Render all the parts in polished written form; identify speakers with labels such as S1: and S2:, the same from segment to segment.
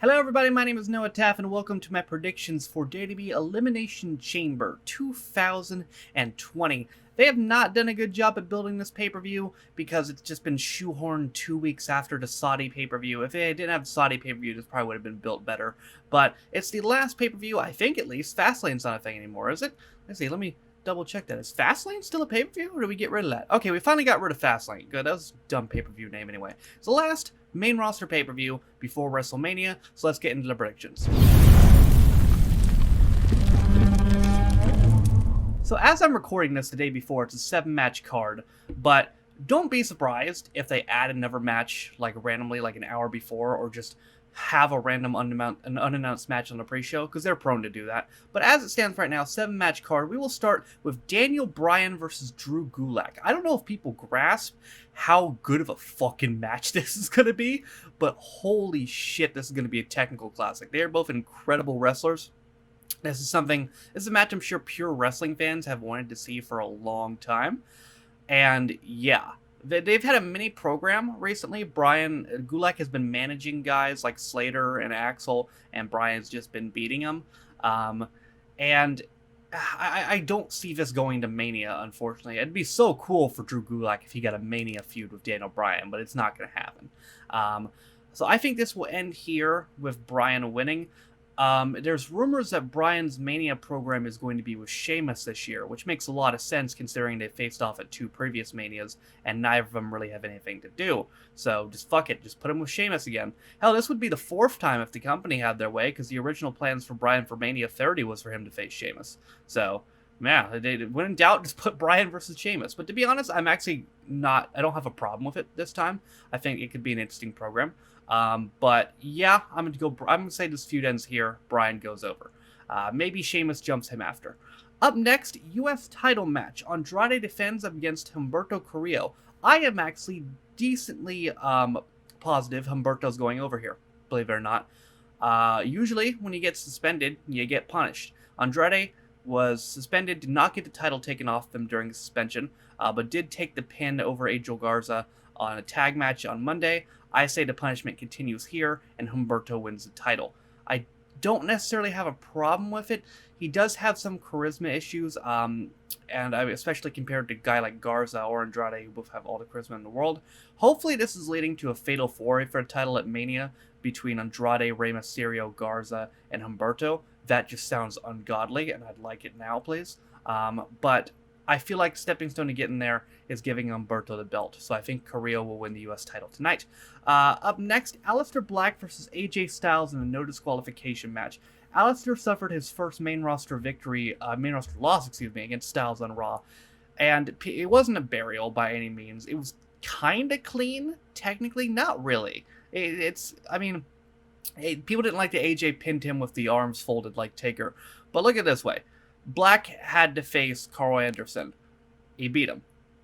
S1: Hello everybody, my name is Noah Taff and welcome to my predictions for WWE Elimination Chamber 2020. They have not done a good job at building this pay-per-view because it's just been shoehorned 2 weeks after the Saudi pay-per-view. If they didn't have Saudi pay-per-view, this probably would have been built better. But it's the last pay-per-view, I think at least. Fastlane's not a thing anymore, is it? Let's see, let me double check that. Is Fastlane still a pay-per-view or did we get rid of that? Okay, we finally got rid of Fastlane. Good, that was a dumb pay-per-view name anyway. It's the last main roster pay-per-view before WrestleMania, so let's get into the predictions. So as I'm recording this the day before, it's a 7-match card, but don't be surprised if they add another match like randomly like an hour before, or just have a random unannounced match on the pre-show, because they're prone to do that. But as it stands right now, 7-match card, we will start with Bryan versus Drew Gulick. I don't know if people grasp how good of a fucking match this is going to be, but holy shit, this is going to be a technical classic. They are both incredible wrestlers. This is a match I'm sure pure wrestling fans have wanted to see for a long time. And yeah, they've had a mini program recently. Gulick has been managing guys like Slater and Axel, and Bryan's just been beating them. And I don't see this going to Mania, unfortunately. It'd be so cool for Drew Gulick if he got a Mania feud with Daniel Bryan, but it's not going to happen. So I think this will end here with Bryan winning. There's rumors that Bryan's Mania program is going to be with Sheamus this year, which makes a lot of sense considering they faced off at 2 previous Manias, and neither of them really have anything to do. So just fuck it, just put him with Sheamus again. Hell, this would be the 4th time if the company had their way, because the original plans for Bryan for Mania 30 was for him to face Sheamus. So, yeah, when in doubt, just put Bryan versus Sheamus. But to be honest, I don't have a problem with it this time. I think it could be an interesting program. But yeah, I'm gonna say this feud ends here. Bryan goes over. Maybe Sheamus jumps him after. Up next, U.S. title match. Andrade defends up against Humberto Carrillo. I am actually decently positive Humberto's going over here, believe it or not. Usually, when you get suspended, you get punished. Andrade was suspended, did not get the title taken off them during the suspension, but did take the pin over Angel Garza on a tag match on Monday. I say the punishment continues here, and Humberto wins the title. I don't necessarily have a problem with it. He does have some charisma issues, especially compared to a guy like Garza or Andrade, who both have all the charisma in the world. Hopefully this is leading to a fatal 4-way for a title at Mania between Andrade, Rey Mysterio, Garza, and Humberto. That just sounds ungodly, and I'd like it now, please. But I feel like stepping stone to getting there is giving Humberto the belt, so I think Carrillo will win the U.S. title tonight. Up next, Aleister Black versus AJ Styles in a no disqualification match. Aleister suffered his first main roster loss, against Styles on Raw, and it wasn't a burial by any means. It was kind of clean, technically, not really. People didn't like that AJ pinned him with the arms folded like Taker, but look at it this way. Black had to face Carl Anderson. He beat him.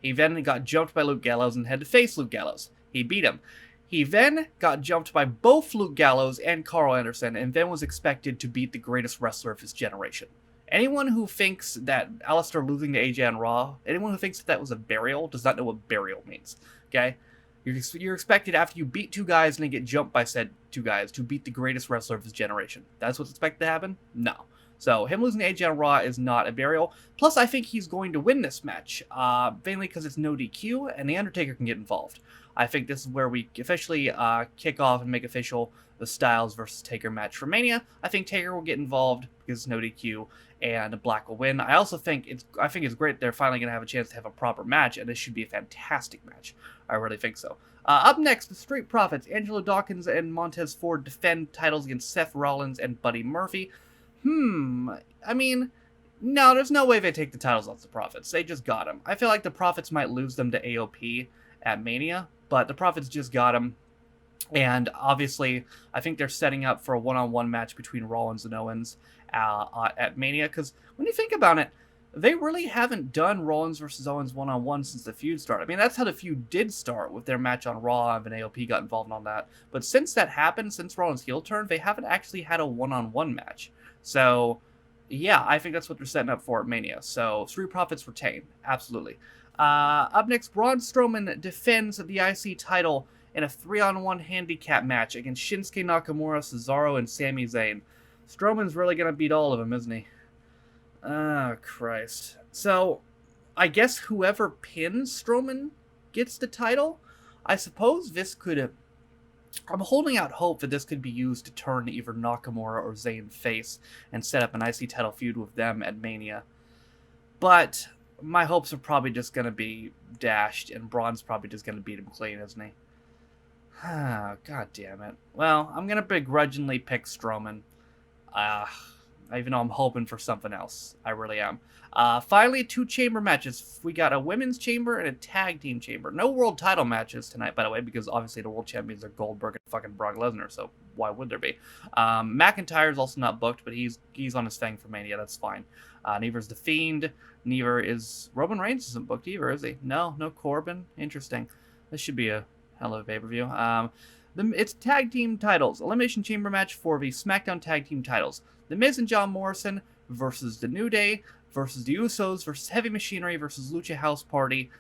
S1: He then got jumped by Luke Gallows and had to face Luke Gallows. He beat him. He then got jumped by both Luke Gallows and Carl Anderson, and then was expected to beat the greatest wrestler of his generation. Anyone who thinks that Aleister losing to AJ on Raw, anyone who thinks that was a burial, does not know what burial means. Okay? You're expected, after you beat 2 guys and then get jumped by said 2 guys, to beat the greatest wrestler of his generation. That's what's expected to happen? No. So him losing to AJ on Raw is not a burial. Plus, I think he's going to win this match, mainly because it's no DQ, and The Undertaker can get involved. I think this is where we officially kick off and make official the Styles versus Taker match for Mania. I think Taker will get involved because it's no DQ, and Black will win. I think it's great they're finally going to have a chance to have a proper match, and this should be a fantastic match. I really think so. Up next, the Street Profits. Angelo Dawkins and Montez Ford defend titles against Seth Rollins and Buddy Murphy. No, there's no way they take the titles off the Profits. They just got them. I feel like the Profits might lose them to AOP at Mania, but the Profits just got them. And obviously, I think they're setting up for a one-on-one match between Rollins and Owens at Mania, because when you think about it, they really haven't done Rollins versus Owens one-on-one since the feud started. That's how the feud did start, with their match on Raw, and AOP got involved on that. But since that happened, since Rollins' heel turn, they haven't actually had a one-on-one match. So, yeah, I think that's what they're setting up for at Mania. So, Street Profits retain. Absolutely. Up next, Braun Strowman defends the IC title in a 3-on-1 handicap match against Shinsuke Nakamura, Cesaro, and Sami Zayn. Strowman's really going to beat all of them, isn't he? Oh, Christ. So, I guess whoever pins Strowman gets the title? I suppose this could... I'm holding out hope that this could be used to turn either Nakamura or Zayn face and set up an IC title feud with them at Mania. But my hopes are probably just going to be dashed, and Braun's probably just going to beat him clean, isn't he? God damn it. Well, I'm going to begrudgingly pick Strowman. Even though I'm hoping for something else. I really am. Finally, 2 chamber matches. We got a women's chamber and a tag team chamber. No world title matches tonight, by the way, because obviously the world champions are Goldberg and fucking Brock Lesnar, so why would there be? McIntyre's also not booked, but he's on his thing for Mania. That's fine. Neither's The Fiend. Neither is... Roman Reigns isn't booked either, is he? No Corbin. Interesting. This should be a hell of a pay-per-view. It's tag team titles. Elimination Chamber match for the SmackDown tag team titles. The Miz and John Morrison versus The New Day versus The Usos versus Heavy Machinery versus Lucha House Party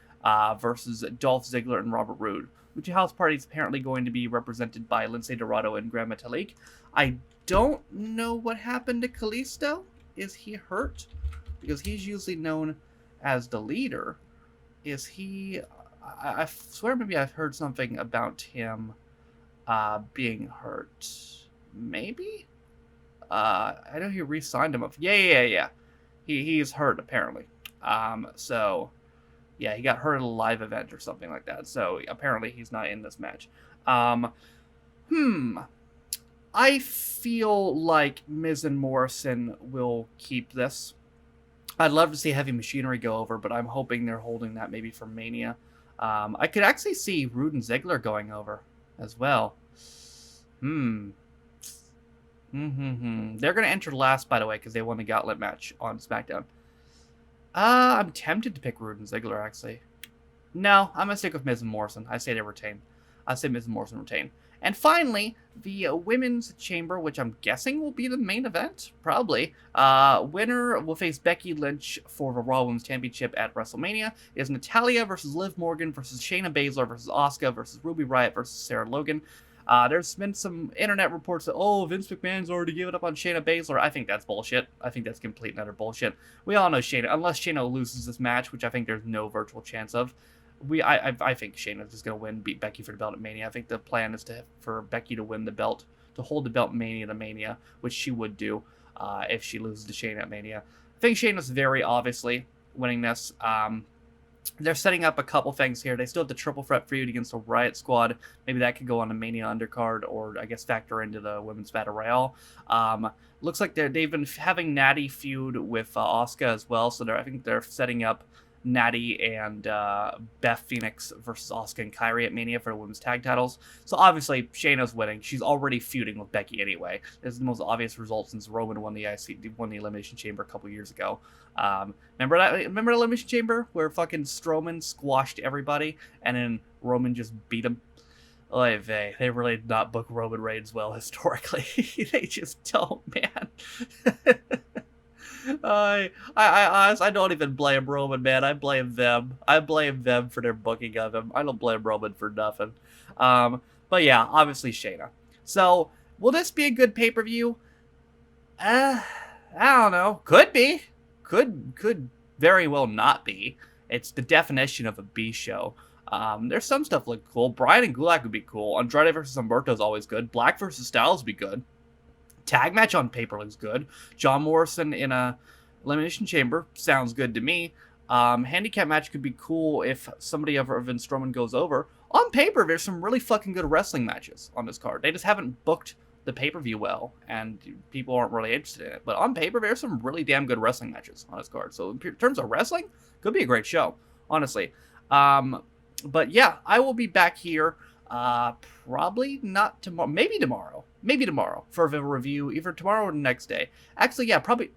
S1: versus Dolph Ziggler and Robert Roode. Lucha House Party is apparently going to be represented by Lindsay Dorado and Gran Metalik. I don't know what happened to Kalisto. Is he hurt? Because he's usually known as the leader. Is he... I swear maybe I've heard something about him being hurt. Maybe? I know he re-signed him up. Yeah. He's hurt, apparently. So, yeah, he got hurt at a live event or something like that. So, apparently he's not in this match. I feel like Miz and Morrison will keep this. I'd love to see Heavy Machinery go over, but I'm hoping they're holding that maybe for Mania. I could actually see Roode and Ziggler going over as well. They're going to enter last, by the way, because they won the Gauntlet match on SmackDown. I'm tempted to pick Roode and Ziggler, actually. No, I'm going to stick with Miz and Morrison. I say they retain. I say Miz and Morrison retain. And finally, the Women's Chamber, which I'm guessing will be the main event, probably. Winner will face Becky Lynch for the Raw Women's Championship at WrestleMania. It is Natalya versus Liv Morgan versus Shayna Baszler versus Asuka versus Ruby Riott versus Sarah Logan. There's been some internet reports that, Vince McMahon's already given up on Shayna Baszler. I think that's bullshit. I think that's complete and utter bullshit. We all know Shayna, unless Shayna loses this match, which I think there's no virtual chance of. I think Shayna's just going to win, beat Becky for the belt at Mania. I think the plan is for Becky to win the belt, to hold the belt Mania to Mania, which she would do if she loses to Shayna at Mania. I think Shayna's very obviously winning this. They're setting up a couple things here. They still have the triple threat feud against the Riot Squad. Maybe that could go on a Mania undercard, or I guess factor into the Women's Battle Royale. Looks like they've been having Natty feud with Asuka as well, so I think they're setting up Natty and Beth Phoenix versus Asuka and Kairi at Mania for the women's tag titles. So obviously Shayna's winning. She's already feuding with Becky anyway. This is the most obvious result since Roman won the Elimination Chamber a couple years ago. Remember the Elimination Chamber where fucking Strowman squashed everybody and then Roman just beat him? Oy vey, they really did not book Roman Reigns well historically. They just don't, man. I don't even blame Roman, man. I blame them. I blame them for their booking of him. I don't blame Roman for nothing. But yeah, obviously Shayna. So, will this be a good pay-per-view? I don't know. Could be. Could very well not be. It's the definition of a B show. There's some stuff look cool. Bryan and Gulick would be cool. Andrade versus Humberto is always good. Black versus Styles would be good. Tag match on paper looks good. John Morrison in a Elimination Chamber sounds good to me. Handicap match could be cool if somebody other than Strowman goes over. On paper, there's some really fucking good wrestling matches on this card. They just haven't booked the pay-per-view well, and people aren't really interested in it. But on paper, there's some really damn good wrestling matches on this card. So in terms of wrestling, could be a great show, honestly. But yeah, I will be back here. Probably not tomorrow. Maybe tomorrow for a review, either tomorrow or the next day. Actually, yeah, probably.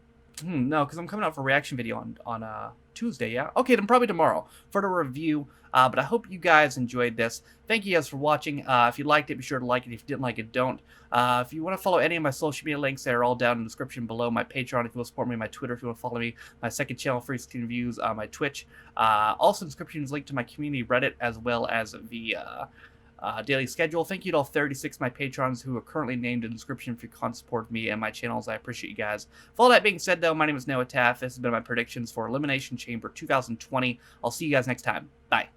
S1: No, because I'm coming out for a reaction video on Tuesday. Yeah. Okay, then probably tomorrow for the review. But I hope you guys enjoyed this. Thank you guys for watching. If you liked it, be sure to like it. If you didn't like it, don't. If you want to follow any of my social media links, they're all down in the description below. My Patreon, if you want to support me, my Twitter, if you want to follow me, my second channel, Free Screen Reviews, my Twitch. Also, in the description is linked to my community Reddit, as well as the daily schedule. Thank you to all 36 of my patrons who are currently named in the description for your constant support of me and my channels. I appreciate you guys. With all that being said, though, my name is Noah Taff. This has been my predictions for Elimination Chamber 2020. I'll see you guys next time. Bye.